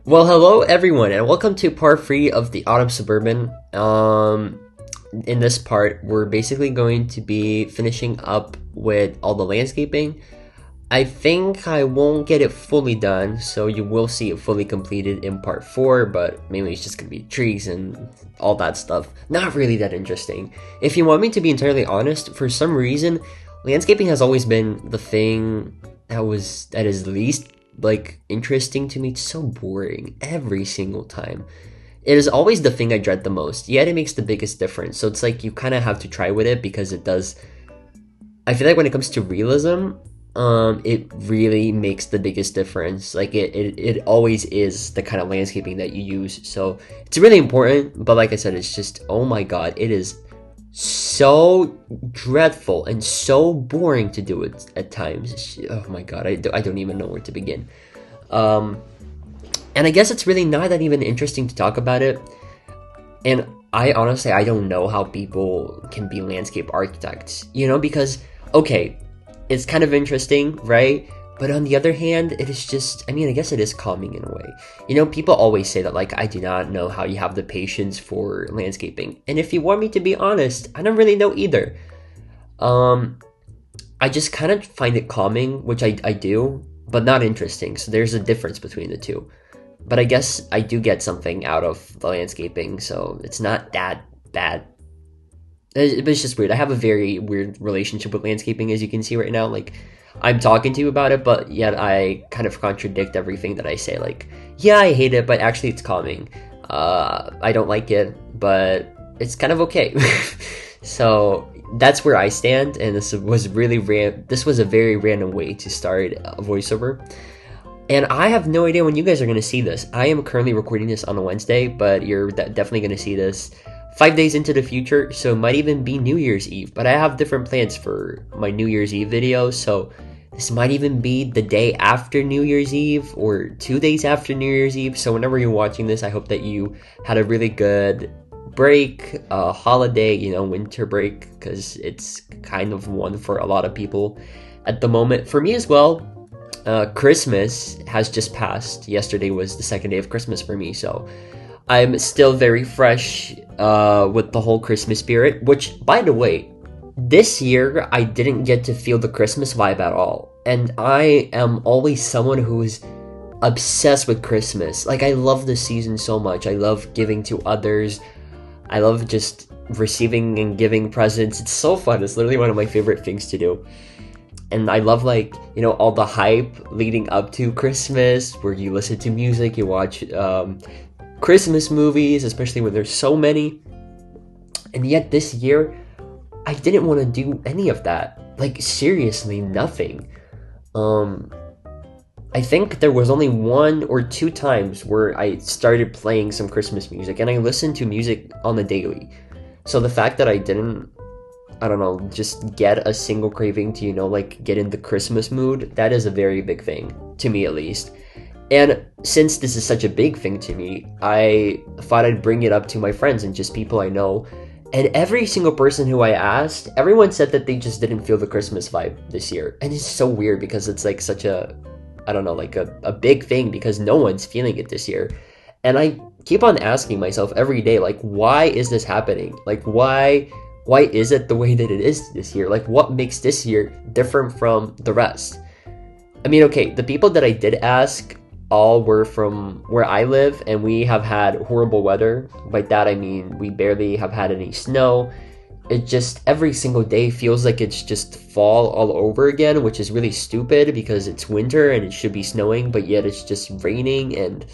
Well, hello everyone, and welcome to part 3 of the Autumn Suburban. In this part, we're basically going to be finishing up with all the landscaping. I think I won't get it fully done, so you will see it fully completed in part 4, but mainly it's just going to be trees and all that stuff. Not really that interesting. If you want me to be entirely honest, for some reason, landscaping has always been the thing that is least interesting to me. It's so boring every single time. It is always the thing I dread the most, yet it makes the biggest difference. So it's like you kind of have to try with it because it does. I feel like when it comes to realism, it really makes the biggest difference. Like it always is the kind of landscaping that you use. So it's really important, but like I said, it's just, oh my god, it is so dreadful and so boring to do it at times. Oh my god, I don't even know where to begin. And I guess it's really not that even interesting to talk about it. And I honestly, I don't know how people can be landscape architects, because, okay, it's kind of interesting, right? But on the other hand, it is just, I guess it is calming in a way. People always say that, I do not know how you have the patience for landscaping. And if you want me to be honest, I don't really know either. I just kind of find it calming, which I do, but not interesting. So there's a difference between the two. But I guess I do get something out of the landscaping, so it's not that bad. But it's just weird. I have a very weird relationship with landscaping, as you can see right now. I'm talking to you about it, but yet I kind of contradict everything that I say. Yeah, I hate it, but actually it's calming. I don't like it, but it's kind of okay. So that's where I stand, and this was a very random way to start a voiceover. And I have no idea when you guys are going to see this. I am currently recording this on a Wednesday, but you're definitely going to see this 5 days into the future, so it might even be New Year's Eve. But I have different plans for my New Year's Eve video, so this might even be the day after New Year's Eve or 2 days after New Year's Eve. So whenever you're watching this, I hope that you had a really good break, holiday, winter break, because it's kind of one for a lot of people at the moment. For me as well, Christmas has just passed. Yesterday was the second day of Christmas for me, so I'm still very fresh with the whole Christmas spirit, which, by the way, this year I didn't get to feel the Christmas vibe at all. And I am always someone who's obsessed with Christmas. I love the season so much. I love giving to others. I love just receiving and giving presents. It's so fun. It's literally one of my favorite things to do. And I love, all the hype leading up to Christmas, where you listen to music, you watch Christmas movies, especially when there's so many. And yet this year, I didn't want to do any of that. Seriously, nothing. I think there was only 1 or 2 times where I started playing some Christmas music, and I listened to music on the daily. So the fact that I didn't, just get a single craving to, get in the Christmas mood, that is a very big thing, to me at least. And since this is such a big thing to me, I thought I'd bring it up to my friends and just people I know. And every single person who I asked, everyone said that they just didn't feel the Christmas vibe this year. And it's so weird because it's such a, a big thing, because no one's feeling it this year. And I keep on asking myself every day, why is this happening? Why is it the way that it is this year? What makes this year different from the rest? Okay, the people that I did ask all were from where I live, and we have had horrible weather. By that I mean we barely have had any snow. It just, every single day feels like it's just fall all over again, which is really stupid because it's winter and it should be snowing, but yet it's just raining. And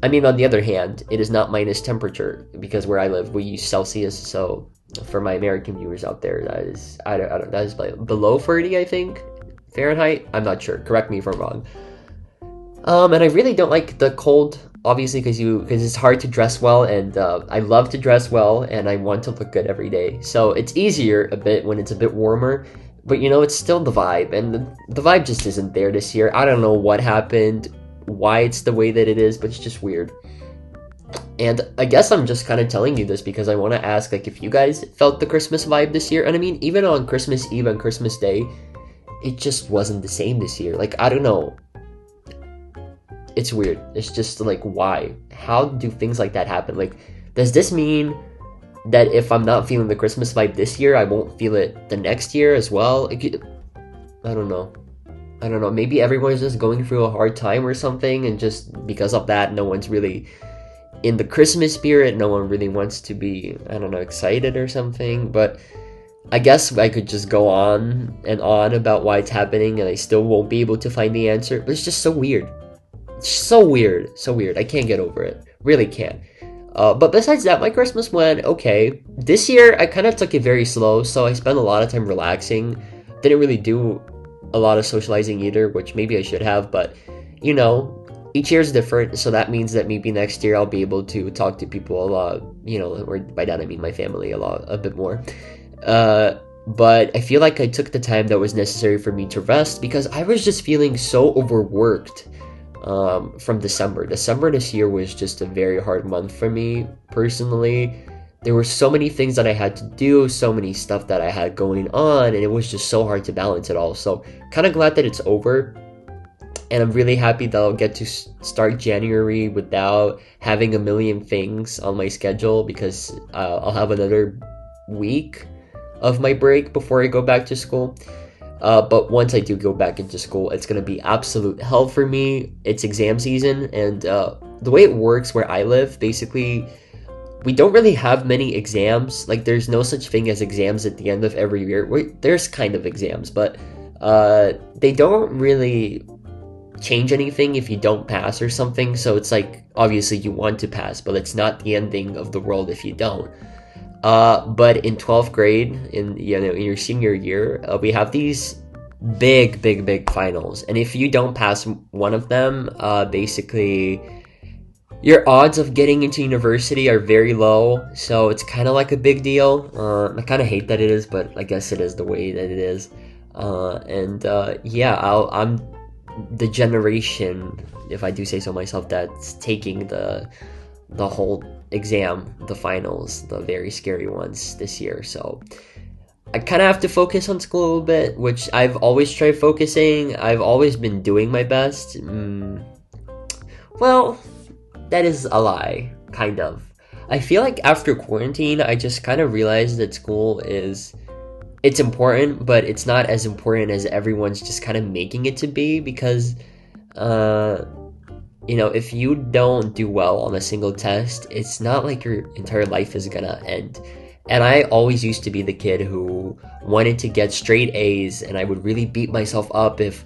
on the other hand, it is not minus temperature, because where I live we use Celsius, so for my American viewers out there, that is, that is below 30, I think, Fahrenheit. I'm not sure. Correct me if I'm wrong. And I really don't like the cold, obviously, because it's hard to dress well, and I love to dress well, and I want to look good every day. So it's easier a bit when it's a bit warmer, but it's still the vibe, and the vibe just isn't there this year. I don't know what happened, why it's the way that it is, but it's just weird. And I guess I'm just kind of telling you this because I want to ask, if you guys felt the Christmas vibe this year. And even on Christmas Eve and Christmas Day, it just wasn't the same this year. I don't know. it's weird. It's just like, why? How do things like that happen? Like, does this mean that if I'm not feeling the Christmas vibe this year, I won't feel it the next year as well? I don't know. I don't know. Maybe everyone's just going through a hard time or something, and just because of that, no one's really in the Christmas spirit. No one really wants to be, I don't know, excited or something. But I guess I could just go on and on about why it's happening, and I still won't be able to find the answer. But it's just so weird. It's so weird. So weird. I can't get over it. Really can't. But besides that, my Christmas went okay. This year, I kind of took it very slow, so I spent a lot of time relaxing. Didn't really do a lot of socializing either, which maybe I should have, but, you know, each year is different, so that means that maybe next year I'll be able to talk to people a lot, you know, or by that I mean my family a bit more. But I feel like I took the time that was necessary for me to rest, because I was just feeling so overworked from December. December this year was just a very hard month for me personally. There were so many things that I had to do, so many stuff that I had going on, and it was just so hard to balance it all. So kind of glad that it's over, and I'm really happy that I'll get to start January without having a million things on my schedule, because I'll have another week of my break before I go back to school. But once I do go back into school, it's going to be absolute hell for me. It's exam season, and the way it works where I live, basically, we don't really have many exams. Like, there's no such thing as exams at the end of every year. There's kind of exams, but they don't really change anything if you don't pass or something. So it's like, obviously you want to pass, but it's not the ending of the world if you don't. But in 12th grade, in your senior year, we have these big finals, and if you don't pass one of them, basically your odds of getting into university are very low. So it's kind of like a big deal. I kind of hate that it is, but I guess it is the way that it is. Yeah, I'm the generation, if I do say so myself, that's taking the whole exam, the finals, the very scary ones this year. So I kind of have to focus on school a little bit, which I've always tried focusing. I've always been doing my best. Well, that is a lie, kind of. I feel like after quarantine, I just kind of realized that school it's important, but it's not as important as everyone's just kind of making it to be, because, you know, if you don't do well on a single test, it's not like your entire life is gonna end. And I always used to be the kid who wanted to get straight A's, and I would really beat myself up if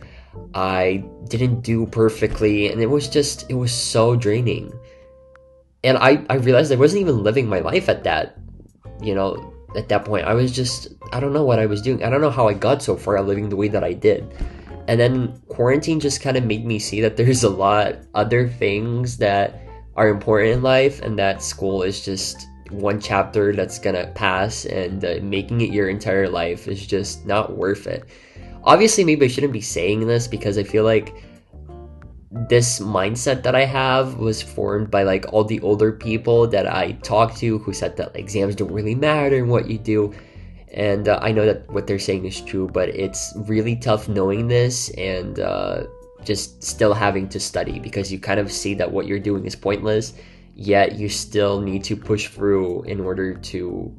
I didn't do perfectly, and it was so draining. And I realized I wasn't even living my life at that point. I don't know what I was doing. I don't know how I got so far living the way that I did. And then quarantine just kind of made me see that there's a lot other things that are important in life, and that school is just one chapter that's gonna pass, and making it your entire life is just not worth it. Obviously, maybe I shouldn't be saying this, because I feel like this mindset that I have was formed by like all the older people that I talk to, who said that exams don't really matter and what you do. And I know that what they're saying is true, but it's really tough knowing this and just still having to study, because you kind of see that what you're doing is pointless, yet you still need to push through in order to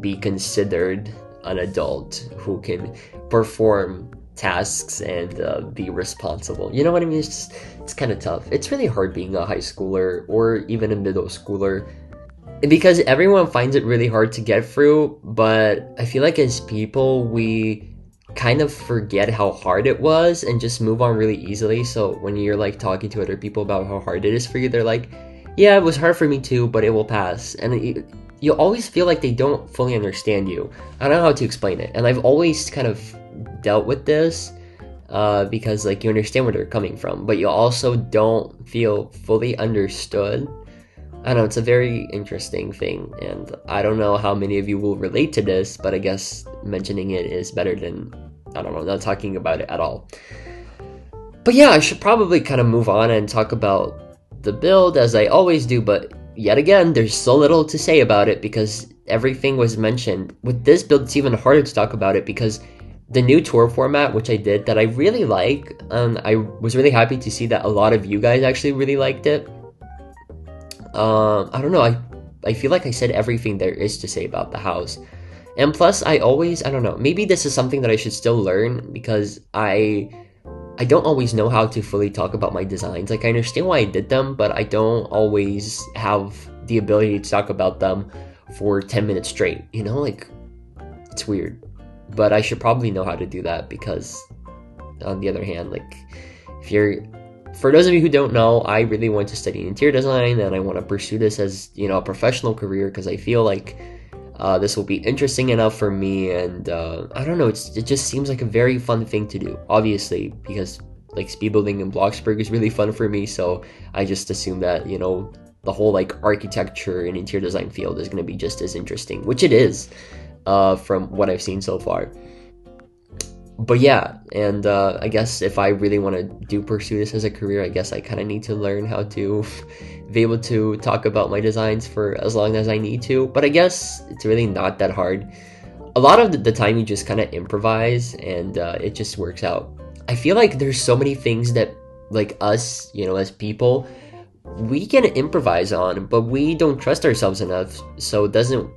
be considered an adult who can perform tasks and be responsible. You know what I mean? It's kind of tough. It's really hard being a high schooler or even a middle schooler, because everyone finds it really hard to get through, but I feel like as people, we kind of forget how hard it was and just move on really easily. So when you're like talking to other people about how hard it is for you, they're like, yeah, it was hard for me too, but it will pass. And you always feel like they don't fully understand you. I don't know how to explain it. And I've always kind of dealt with this because like you understand where they're coming from, but you also don't feel fully understood. I don't know, it's a very interesting thing, and I don't know how many of you will relate to this, but I guess mentioning it is better than, I don't know, not talking about it at all. But yeah, I should probably kind of move on and talk about the build as I always do, but yet again, there's so little to say about it because everything was mentioned. With this build, it's even harder to talk about it because the new tour format, which I did, that I really like. I was really happy to see that a lot of you guys actually really liked it. I don't know, I feel like I said everything there is to say about the house. And plus, I don't know, maybe this is something that I should still learn, because I don't always know how to fully talk about my designs. Like, I understand why I did them, but I don't always have the ability to talk about them for 10 minutes straight, you know? Like, it's weird. But I should probably know how to do that, because on the other hand, like, for those of you who don't know, I really want to study interior design, and I want to pursue this as, you know, a professional career, because I feel like this will be interesting enough for me, and I don't know, it just seems like a very fun thing to do, obviously, because like speed building in Bloxburg is really fun for me, so I just assume that, you know, the whole like architecture and interior design field is going to be just as interesting, which it is, from what I've seen so far. But yeah, and I guess if I really want to pursue this as a career, I guess I kind of need to learn how to be able to talk about my designs for as long as I need to. But I guess it's really not that hard. A lot of the time you just kind of improvise, and it just works out. I feel like there's so many things that, like, us, you know, as people, we can improvise on, but we don't trust ourselves enough, so it doesn't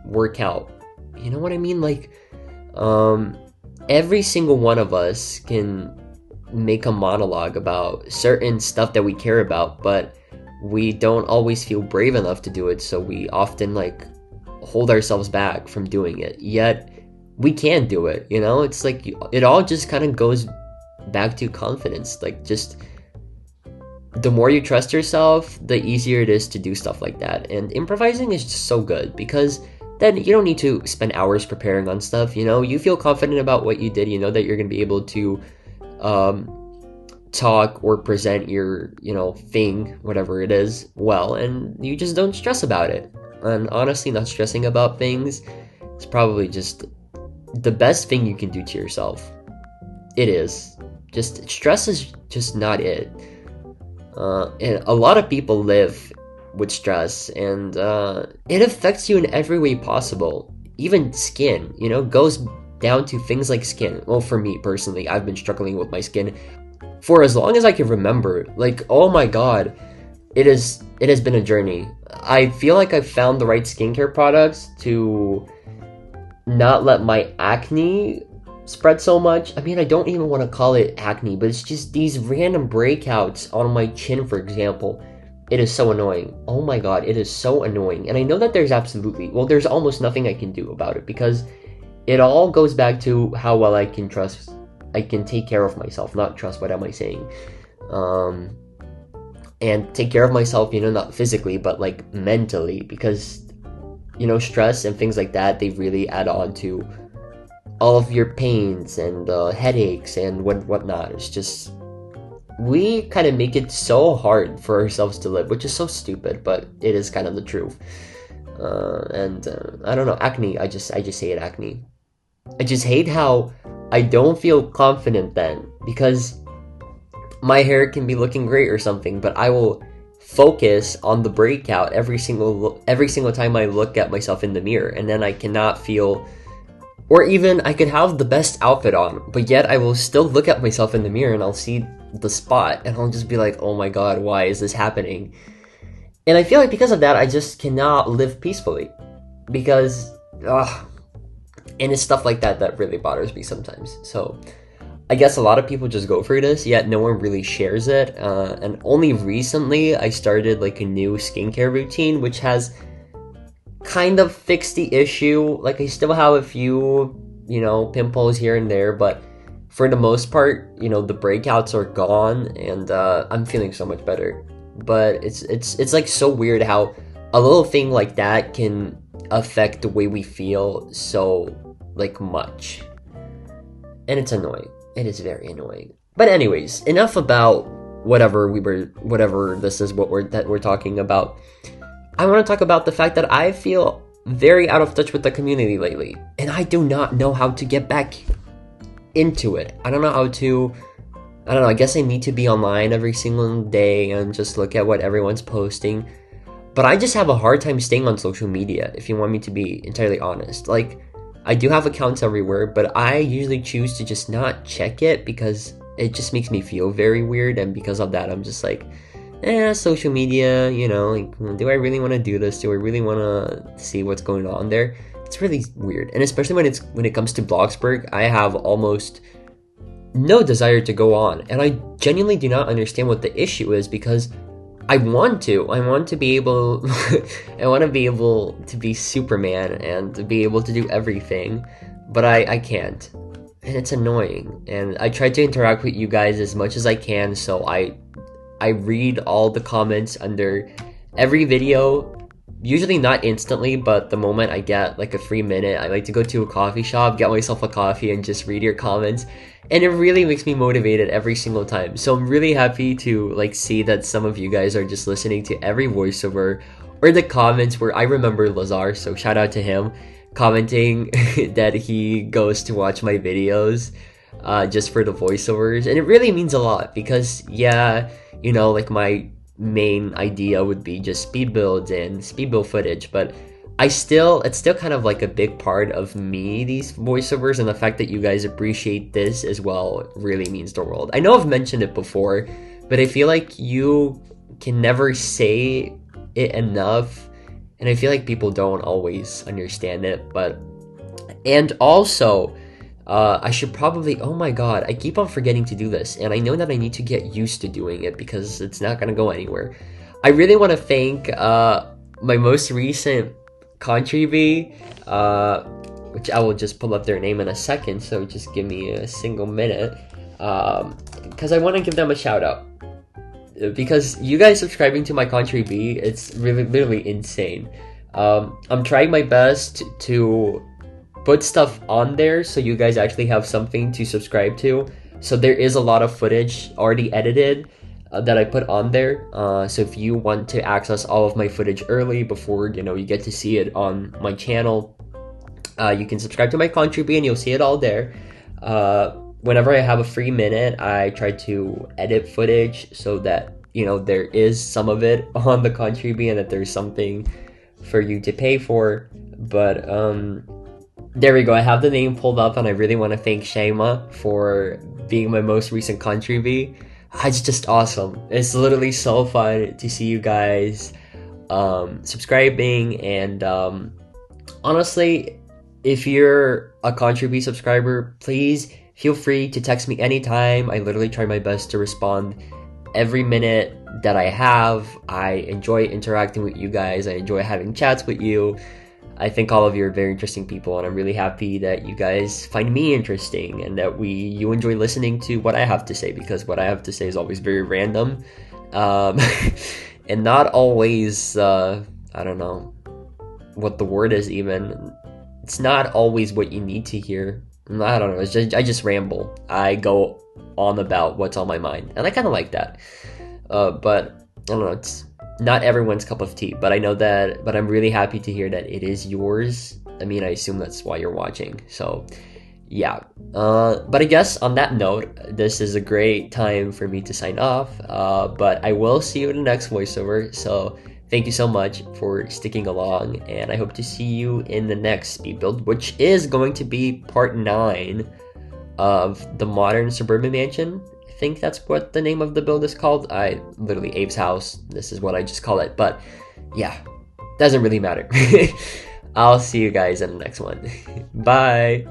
work out. You know what I mean? Like, every single one of us can make a monologue about certain stuff that we care about, but we don't always feel brave enough to do it, so we often like hold ourselves back from doing it. Yet we can do it, you know? It's like it all just kind of goes back to confidence. Like, just the more you trust yourself, the easier it is to do stuff like that. And improvising is just so good, because then you don't need to spend hours preparing on stuff, you know? You feel confident about what you did, you know that you're going to be able to talk or present your, you know, thing, whatever it is, well, and you just don't stress about it. And honestly, not stressing about things is probably just the best thing you can do to yourself. It is. Just, stress is just not it. And a lot of people live with stress, and it affects you in every way possible. Even skin, you know, goes down to things like skin. Well, for me personally, I've been struggling with my skin for as long as I can remember. Like, oh my god, it has been a journey. I feel like I've found the right skincare products to not let my acne spread so much. I mean, I don't even want to call it acne, but it's just these random breakouts on my chin, for example. It is so annoying. Oh my god, it is so annoying. And I know that there's almost nothing I can do about it, because it all goes back to how well I can take care of myself. Not trust, what am I saying? And take care of myself, you know, not physically, but like mentally, because, you know, stress and things like that, they really add on to all of your pains and headaches and whatnot. It's just, we kind of make it so hard for ourselves to live, which is so stupid, but it is kind of the truth. And I don't know, acne, I just hate acne. I just hate how I don't feel confident then, because my hair can be looking great or something, but I will focus on the breakout every single time I look at myself in the mirror, and then I cannot feel, or even I could have the best outfit on, but yet I will still look at myself in the mirror and I'll see the spot, and I'll just be like, oh my god, why is this happening? And I feel like because of that, I just cannot live peacefully, because and it's stuff like that really bothers me sometimes. So I guess a lot of people just go for this, yet no one really shares it. And only recently I started like a new skincare routine, which has kind of fixed the issue. Like, I still have a few, you know, pimples here and there, but for the most part, you know, the breakouts are gone, and I'm feeling so much better. But it's like so weird how a little thing like that can affect the way we feel so like much, and it's annoying. It is very annoying. But anyways, enough about whatever this is what we're talking about. I want to talk about the fact that I feel very out of touch with the community lately, and I do not know how to get back into it. I don't know, I guess I need to be online every single day and just look at what everyone's posting. But I just have a hard time staying on social media, if you want me to be entirely honest. Like, I do have accounts everywhere, but I usually choose to just not check it because it just makes me feel very weird, and because of that, I'm just like, social media, like, do I really want to do this? Do I really want to see what's going on there? It's really weird, and especially when it comes to Bloxburg, I have almost no desire to go on, and I genuinely do not understand what the issue is because I want to be able I want to be able to be Superman and to be able to do everything, but I can't, and it's annoying. And I try to interact with you guys as much as I can, so I read all the comments under every video. Usually not instantly, but the moment I get like a free minute, I like to go to a coffee shop, get myself a coffee, and just read your comments. And it really makes me motivated every single time. So I'm really happy to like see that some of you guys are just listening to every voiceover or the comments where I remember Lazar, so shout out to him, commenting that he goes to watch my videos just for the voiceovers. And it really means a lot because like my main idea would be just speed builds and speed build footage, but it's still kind of like a big part of me, these voiceovers, and the fact that you guys appreciate this as well really means the world. I know I've mentioned it before, but I feel like you can never say it enough, and I feel like people don't always understand it. And also, I should probably, oh my god, I keep on forgetting to do this, and I know that I need to get used to doing it because it's not gonna go anywhere. I really want to thank my most recent contribee, which I will just pull up their name in a second, so just give me a single minute, because I want to give them a shout out, because you guys subscribing to my contribee, it's really literally insane. I'm trying my best to put stuff on there so you guys actually have something to subscribe to. So there is a lot of footage already edited that I put on there. So if you want to access all of my footage early before you get to see it on my channel, you can subscribe to my contribee and you'll see it all there. Whenever I have a free minute, I try to edit footage so that there is some of it on the contribee and that there's something for you to pay for. But there we go, I have the name pulled up, and I really want to thank Shayma for being my most recent contribee. It's just awesome. It's literally so fun to see you guys subscribing, and honestly, if you're a contribee subscriber, please feel free to text me anytime. I literally try my best to respond every minute that I have. I enjoy interacting with you guys. I enjoy having chats with you. I think all of you are very interesting people, and I'm really happy that you guys find me interesting and that you enjoy listening to what I have to say, because what I have to say is always very random, and not always, I don't know what the word is even. It's not always what you need to hear. I don't know, I just ramble. I go on about what's on my mind, and I kind of like that. But I don't know, it's not everyone's cup of tea, but I know that, but I'm really happy to hear that it is yours. I mean, I assume that's why you're watching, so yeah. But I guess on that note, this is a great time for me to sign off, but I will see you in the next voiceover, so thank you so much for sticking along, and I hope to see you in the next speed build, which is going to be part 9 of the modern suburban mansion. I think that's what the name of the build is called. Literally Abe's house, this is what I just call it, but yeah, doesn't really matter. I'll see you guys in the next one. Bye.